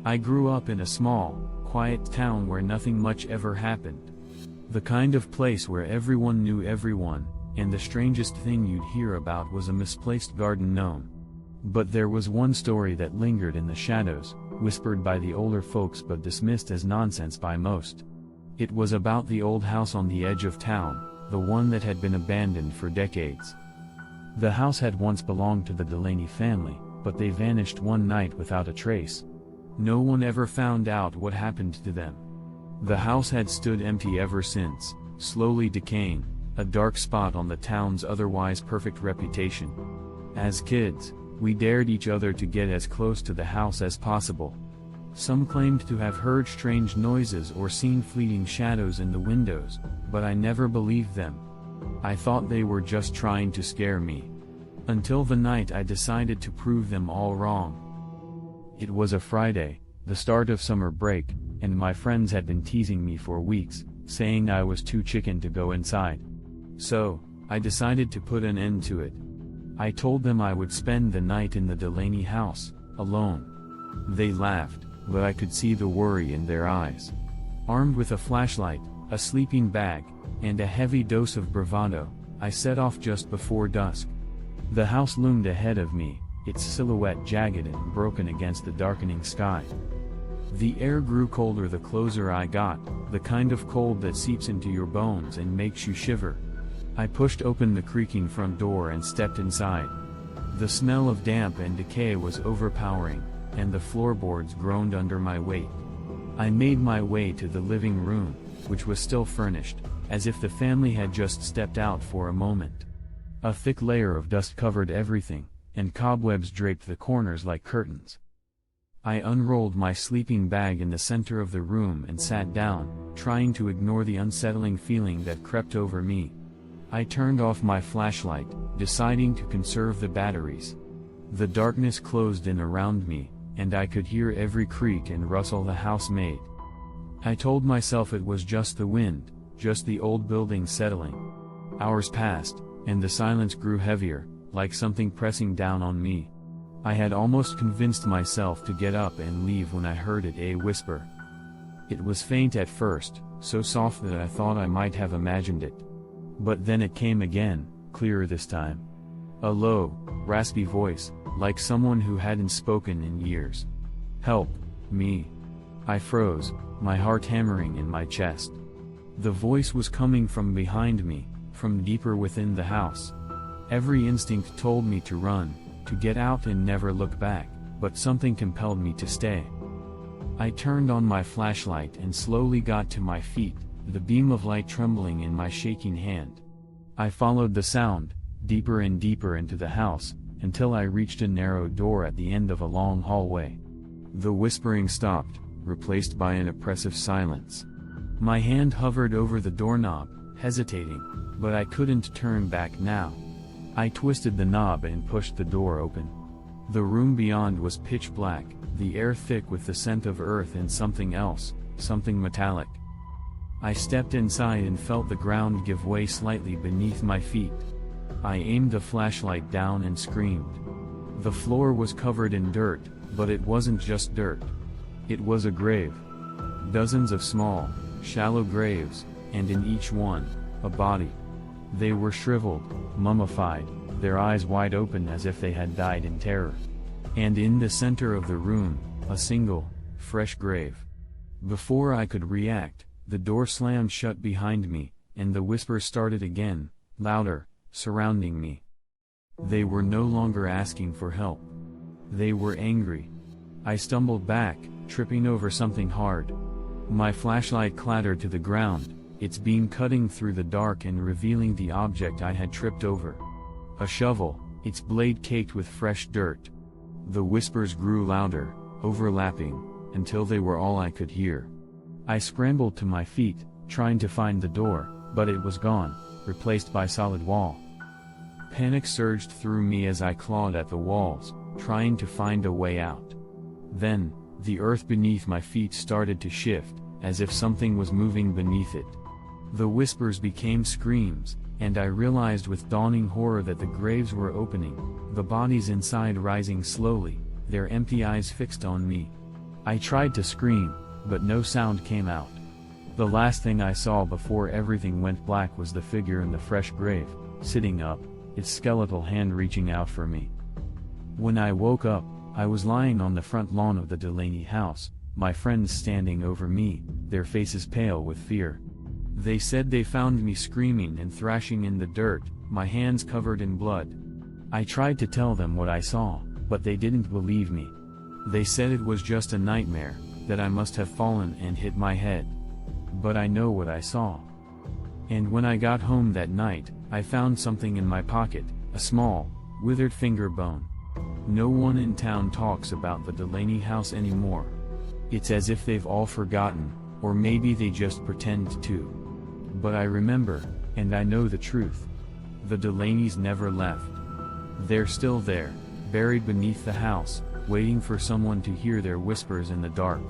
I grew up in a small, quiet town where nothing much ever happened. The kind of place where everyone knew everyone, and the strangest thing you'd hear about was a misplaced garden gnome. But there was one story that lingered in the shadows, whispered by the older folks but dismissed as nonsense by most. It was about the old house on the edge of town, the one that had been abandoned for decades. The house had once belonged to the Delaney family, but they vanished one night without a trace. No one ever found out what happened to them. The house had stood empty ever since, slowly decaying, a dark spot on the town's otherwise perfect reputation. As kids, we dared each other to get as close to the house as possible. Some claimed to have heard strange noises or seen fleeting shadows in the windows, but I never believed them. I thought they were just trying to scare me. Until the night I decided to prove them all wrong. It was a Friday, the start of summer break, and my friends had been teasing me for weeks, saying I was too chicken to go inside. So, I decided to put an end to it. I told them I would spend the night in the Delaney house, alone. They laughed, but I could see the worry in their eyes. Armed with a flashlight, a sleeping bag, and a heavy dose of bravado, I set off just before dusk. The house loomed ahead of me, its silhouette jagged and broken against the darkening sky. The air grew colder the closer I got, the kind of cold that seeps into your bones and makes you shiver. I pushed open the creaking front door and stepped inside. The smell of damp and decay was overpowering, and the floorboards groaned under my weight. I made my way to the living room, which was still furnished, as if the family had just stepped out for a moment. A thick layer of dust covered everything, and cobwebs draped the corners like curtains. I unrolled my sleeping bag in the center of the room and sat down, trying to ignore the unsettling feeling that crept over me. I turned off my flashlight, deciding to conserve the batteries. The darkness closed in around me, and I could hear every creak and rustle the house made. I told myself it was just the wind, just the old building settling. Hours passed, and the silence grew heavier, like something pressing down on me. I had almost convinced myself to get up and leave when I heard a whisper. It was faint at first, so soft that I thought I might have imagined it. But then it came again, clearer this time. A low, raspy voice, like someone who hadn't spoken in years. "Help me." I froze, my heart hammering in my chest. The voice was coming from behind me, from deeper within the house. Every instinct told me to run, to get out and never look back, but something compelled me to stay. I turned on my flashlight and slowly got to my feet, the beam of light trembling in my shaking hand. I followed the sound, deeper and deeper into the house, until I reached a narrow door at the end of a long hallway. The whispering stopped, replaced by an oppressive silence. My hand hovered over the doorknob, hesitating, but I couldn't turn back now. I twisted the knob and pushed the door open. The room beyond was pitch black, the air thick with the scent of earth and something else, something metallic. I stepped inside and felt the ground give way slightly beneath my feet. I aimed the flashlight down and screamed. The floor was covered in dirt, but it wasn't just dirt. It was a grave. Dozens of small, shallow graves, and in each one, a body. They were shriveled, mummified, their eyes wide open as if they had died in terror. And in the center of the room, a single, fresh grave. Before I could react, the door slammed shut behind me, and the whispers started again, louder, surrounding me. They were no longer asking for help. They were angry. I stumbled back, tripping over something hard. My flashlight clattered to the ground, its beam cutting through the dark and revealing the object I had tripped over. A shovel, its blade caked with fresh dirt. The whispers grew louder, overlapping, until they were all I could hear. I scrambled to my feet, trying to find the door, but it was gone, replaced by solid wall. Panic surged through me as I clawed at the walls, trying to find a way out. Then, the earth beneath my feet started to shift, as if something was moving beneath it. The whispers became screams, and I realized with dawning horror that the graves were opening, the bodies inside rising slowly, their empty eyes fixed on me. I tried to scream, but no sound came out. The last thing I saw before everything went black was the figure in the fresh grave, sitting up, its skeletal hand reaching out for me. When I woke up, I was lying on the front lawn of the Delaney house, my friends standing over me, their faces pale with fear. They said they found me screaming and thrashing in the dirt, my hands covered in blood. I tried to tell them what I saw, but they didn't believe me. They said it was just a nightmare, that I must have fallen and hit my head. But I know what I saw. And when I got home that night, I found something in my pocket, a small, withered finger bone. No one in town talks about the Delaney house anymore. It's as if they've all forgotten, or maybe they just pretend to. But I remember, and I know the truth. The Delaneys never left. They're still there, buried beneath the house, waiting for someone to hear their whispers in the dark.